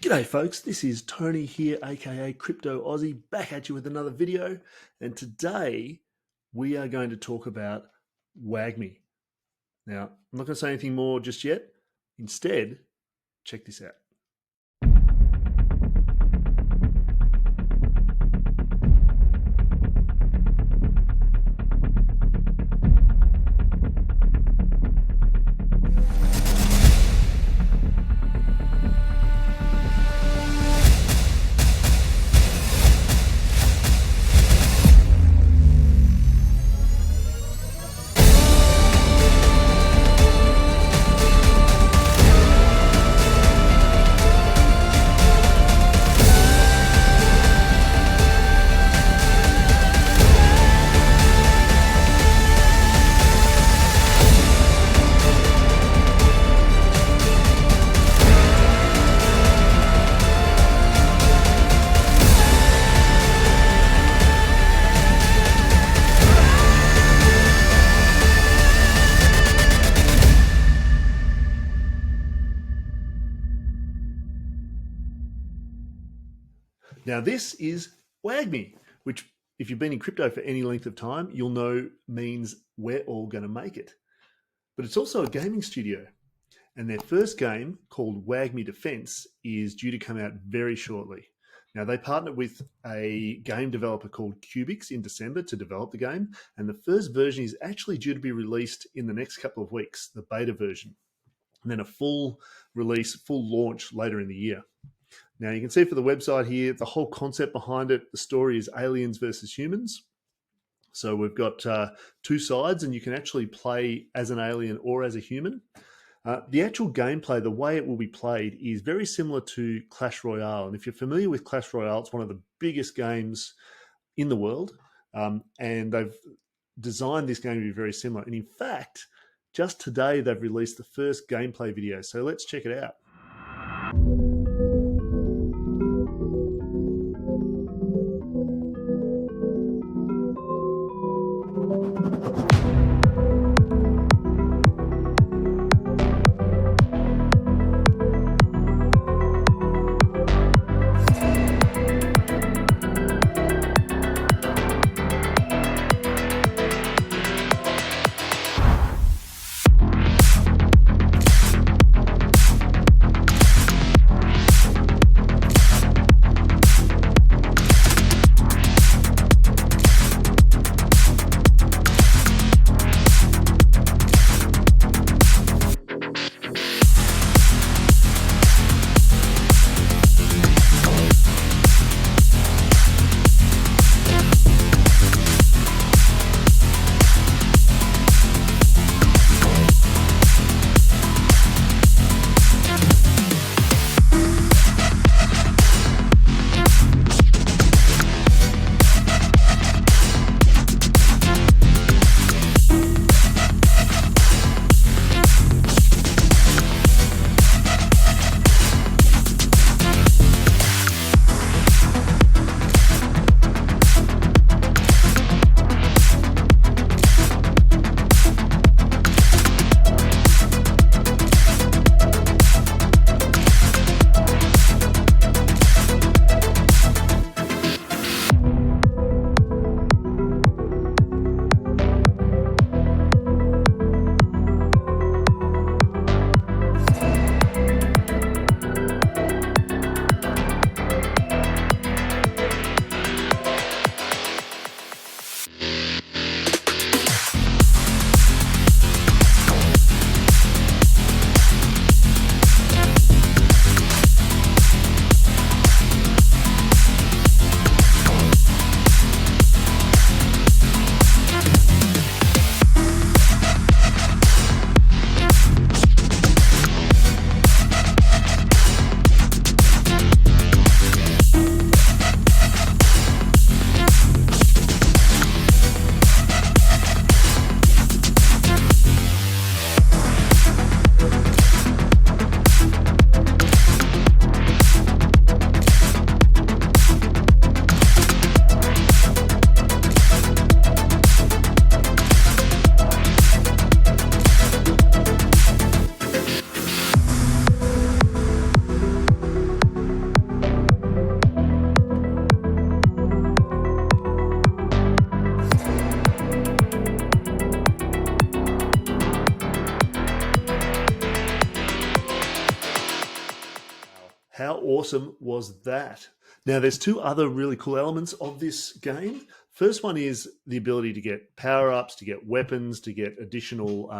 G'day folks, this is Tony here, aka Crypto Aussie, back at you with another video. And today we are going to talk about WAGMI. Now, I'm not going to say anything more just yet. Instead, check this out. Now this is WAGMI, which if you've been in crypto for any length of time, you'll know means we're all going to make it. But it's also a gaming studio. And their first game, called WAGMI Defense, is due to come out very shortly. Now they partnered with a game developer called Cubics in December to develop the game. And the first version is actually due to be released in the next couple of weeks, the beta version. And then a full release, full launch later in the year. Now you can see for the website here, the whole concept behind it, the story is aliens versus humans. So we've got two sides and you can actually play as an alien or as a human. The actual gameplay, the way it will be played is very similar to Clash Royale. And if you're familiar with Clash Royale, it's one of the biggest games in the world. And they've designed this game to be very similar. And in fact, just today, they've released the first gameplay video. So let's check it out. How awesome was that? Now, there's two other really cool elements of this game. First one is the ability to get power-ups, to get weapons, to get additional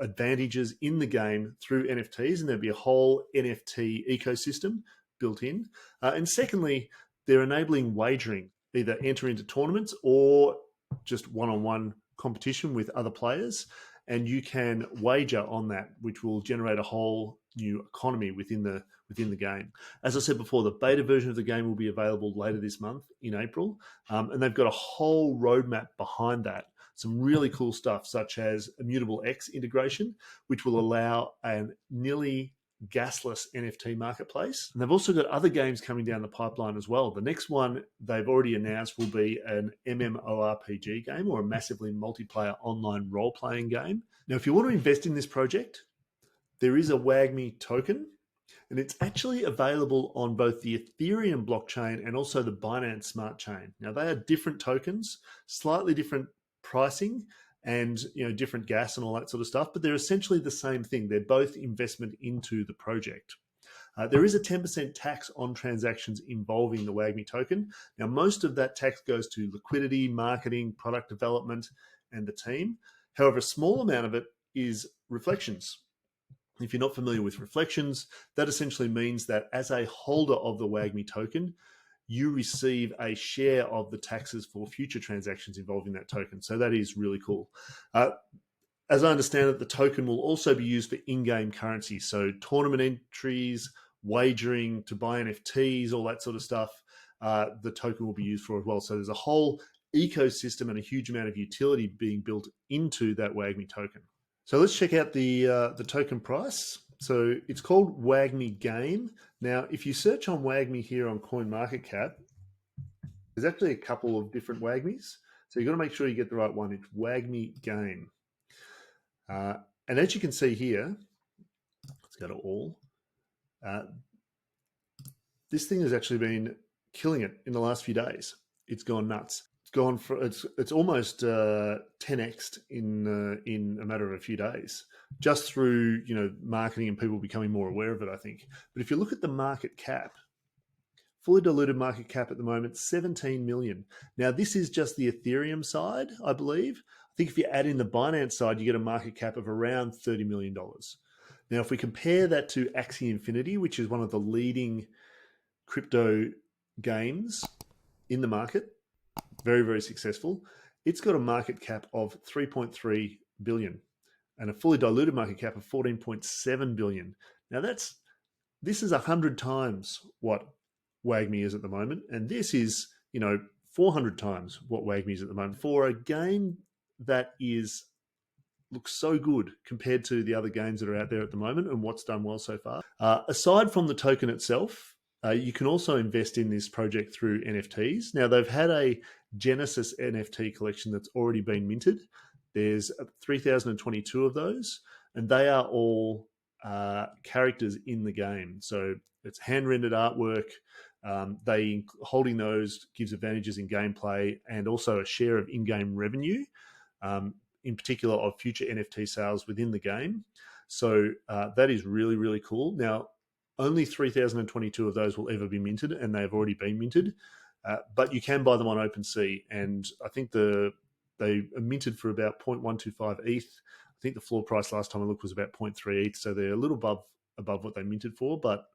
advantages in the game through NFTs, and there'll be a whole NFT ecosystem built in. And secondly, they're enabling wagering, either enter into tournaments or just one-on-one competition with other players, and you can wager on that, which will generate a whole new economy within the game. As I said before, the beta version of the game will be available later this month in April, and they've got a whole roadmap behind that. Some really cool stuff, such as Immutable X integration, which will allow a nearly gasless NFT marketplace. And they've also got other games coming down the pipeline as well. The next one they've already announced will be an MMORPG game, or a massively multiplayer online role-playing game. Now, if you want to invest in this project, there is a WAGMI token, and it's actually available on both the Ethereum blockchain and also the Binance Smart Chain. Now, they are different tokens, slightly different pricing, and different gas and all that sort of stuff, but they're essentially the same thing. They're both investment into the project. There is a 10% tax on transactions involving the WAGMI token. Now, most of that tax goes to liquidity, marketing, product development, and the team. However, a small amount of it is reflections. If you're not familiar with reflections, that essentially means that as a holder of the WAGMI token, you receive a share of the taxes for future transactions involving that token. So that is really cool. As I understand it, the token will also be used for in-game currency. So tournament entries, wagering to buy NFTs, all that sort of stuff, the token will be used for as well. So there's a whole ecosystem and a huge amount of utility being built into that WAGMI token. So let's check out the token price. So it's called WAGMI Game. Now, if you search on WAGMI here on CoinMarketCap, there's actually a couple of different WAGMIs. So you've got to make sure you get the right one. It's WAGMI Game. And as you can see here, let's go to all. This thing has actually been killing it in the last few days. It's gone nuts. It's almost 10x'd in a matter of a few days, just through marketing and people becoming more aware of it, I think. But if you look at the market cap, fully diluted market cap at the moment, 17 million. Now, this is just the Ethereum side, I believe. I think if you add in the Binance side, you get a market cap of around $30 million. Now, if we compare that to Axie Infinity, which is one of the leading crypto games in the market, very, very successful, it's got a market cap of 3.3 billion and a fully diluted market cap of 14.7 billion. Now, this is 100 times what WAGMI is at the moment, and this is 400 times what WAGMI is at the moment for a game that looks so good compared to the other games that are out there at the moment and what's done well so far. Aside from the token itself, you can also invest in this project through NFTs. Now, they've had a Genesis NFT collection that's already been minted. There's 3,022 of those, and they are all characters in the game. So it's hand-rendered artwork. Holding those gives advantages in gameplay and also a share of in-game revenue, in particular of future NFT sales within the game. So that is really, really cool. Now, only 3,022 of those will ever be minted, and they have already been minted. But you can buy them on OpenSea, and I think they are minted for about 0.125 ETH. I think the floor price last time I looked was about 0.3 ETH, so they're a little above what they minted for, but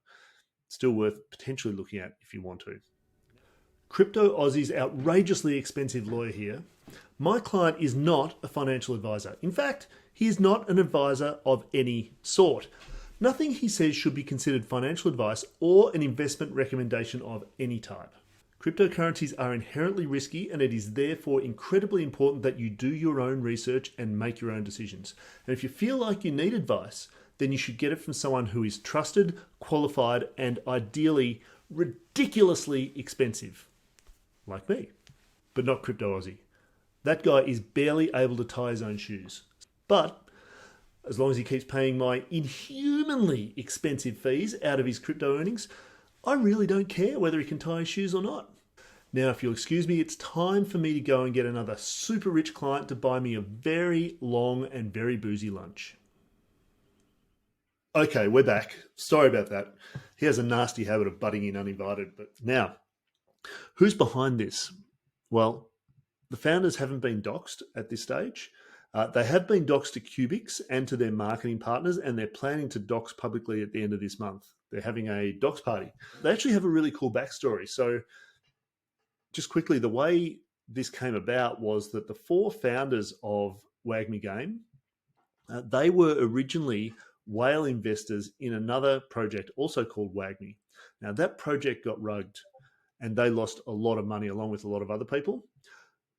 still worth potentially looking at if you want to. Crypto Aussie's outrageously expensive lawyer here. My client is not a financial advisor. In fact, he is not an advisor of any sort. Nothing he says should be considered financial advice or an investment recommendation of any type. Cryptocurrencies are inherently risky, and it is therefore incredibly important that you do your own research and make your own decisions. And if you feel like you need advice, then you should get it from someone who is trusted, qualified, and ideally ridiculously expensive, like me, but not Crypto Aussie. That guy is barely able to tie his own shoes. But as long as he keeps paying my inhumanly expensive fees out of his crypto earnings, I really don't care whether he can tie his shoes or not. Now, if you'll excuse me, it's time for me to go and get another super rich client to buy me a very long and very boozy lunch. Okay, we're back. Sorry about that. He has a nasty habit of butting in uninvited. But now, who's behind this? Well, the founders haven't been doxxed at this stage. They have been doxxed to Cubics and to their marketing partners, and they're planning to dox publicly at the end of this month. They're having a dox party. They actually have a really cool backstory. So, just quickly, the way this came about was that the four founders of WAGMI Game, they were originally whale investors in another project also called WAGMI. Now, that project got rugged and they lost a lot of money along with a lot of other people.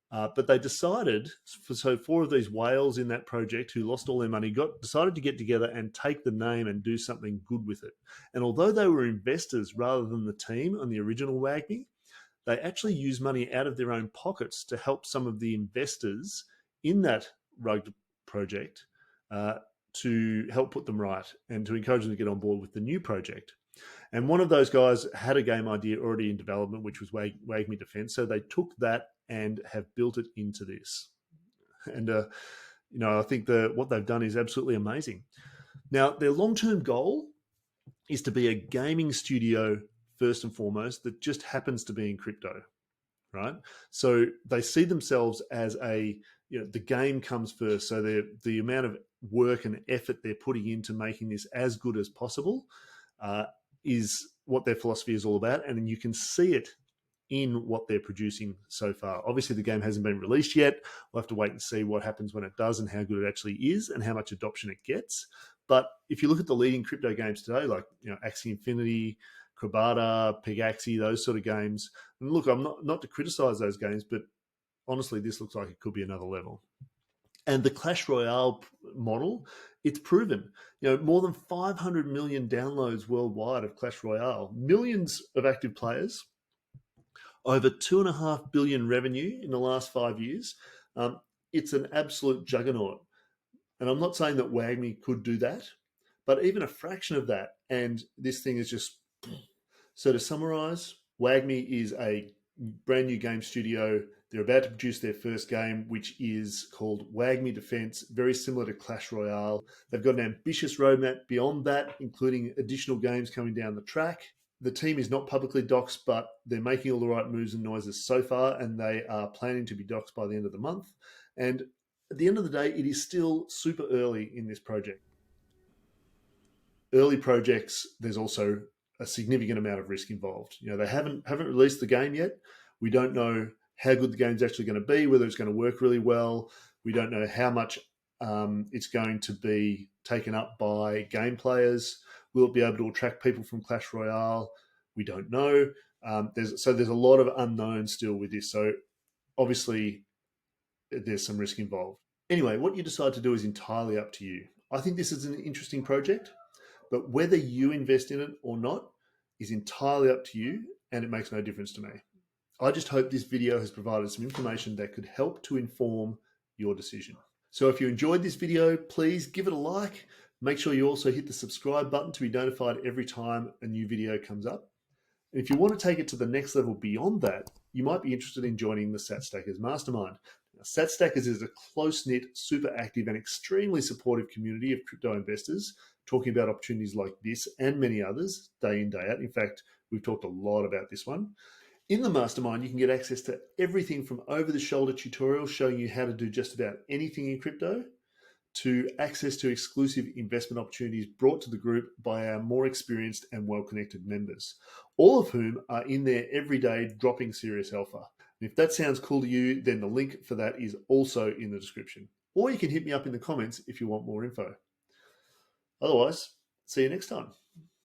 But they decided, so four of these whales in that project who lost all their money decided to get together and take the name and do something good with it. And although they were investors rather than the team on the original WAGMI, they actually used money out of their own pockets to help some of the investors in that rugged project to help put them right and to encourage them to get on board with the new project. And one of those guys had a game idea already in development, which was WAGMI Defense. So they took that and have built it into this. And, I think what they've done is absolutely amazing. Now, their long-term goal is to be a gaming studio first and foremost that just happens to be in crypto, right? So they see themselves as the game comes first. So the amount of work and effort they're putting into making this as good as possible is what their philosophy is all about. And then you can see it in what they're producing so far. Obviously, the game hasn't been released yet. We'll have to wait and see what happens when it does and how good it actually is and how much adoption it gets. But if you look at the leading crypto games today, like Axie Infinity, Krabata, Pegaxi, those sort of games, and look, I'm not to criticize those games, but honestly, this looks like it could be another level. And the Clash Royale model, it's proven. More than 500 million downloads worldwide of Clash Royale, millions of active players, over 2.5 billion revenue in the last 5 years. It's an absolute juggernaut. And I'm not saying that WAGMI could do that, but even a fraction of that, and this thing is just... So to summarize, WAGMI is a brand new game studio. They're about to produce their first game, which is called WAGMI Defense, very similar to Clash Royale. They've got an ambitious roadmap beyond that, including additional games coming down the track. The team is not publicly doxxed, but they're making all the right moves and noises so far, and they are planning to be doxxed by the end of the month. And at the end of the day, it is still super early in this project. Early projects, there's also a significant amount of risk involved. They haven't released the game yet. We don't know how good the game's actually going to be, whether it's going to work really well. We don't know how much it's going to be taken up by game players. Will it be able to attract people from Clash Royale? We don't know. There's a lot of unknowns still with this. So obviously there's some risk involved. Anyway, what you decide to do is entirely up to you. I think this is an interesting project, but whether you invest in it or not is entirely up to you, and it makes no difference to me. I just hope this video has provided some information that could help to inform your decision. So if you enjoyed this video, please give it a like. Make sure you also hit the subscribe button to be notified every time a new video comes up. And if you want to take it to the next level beyond that, you might be interested in joining the Sat Stackers Mastermind. Now, Sat Stackers is a close-knit, super active and extremely supportive community of crypto investors talking about opportunities like this and many others day in, day out. In fact, we've talked a lot about this one. In the mastermind, you can get access to everything from over-the-shoulder tutorials showing you how to do just about anything in crypto, to access to exclusive investment opportunities brought to the group by our more experienced and well-connected members, all of whom are in there every day dropping serious alpha. And if that sounds cool to you, then the link for that is also in the description. Or you can hit me up in the comments if you want more info. Otherwise, see you next time.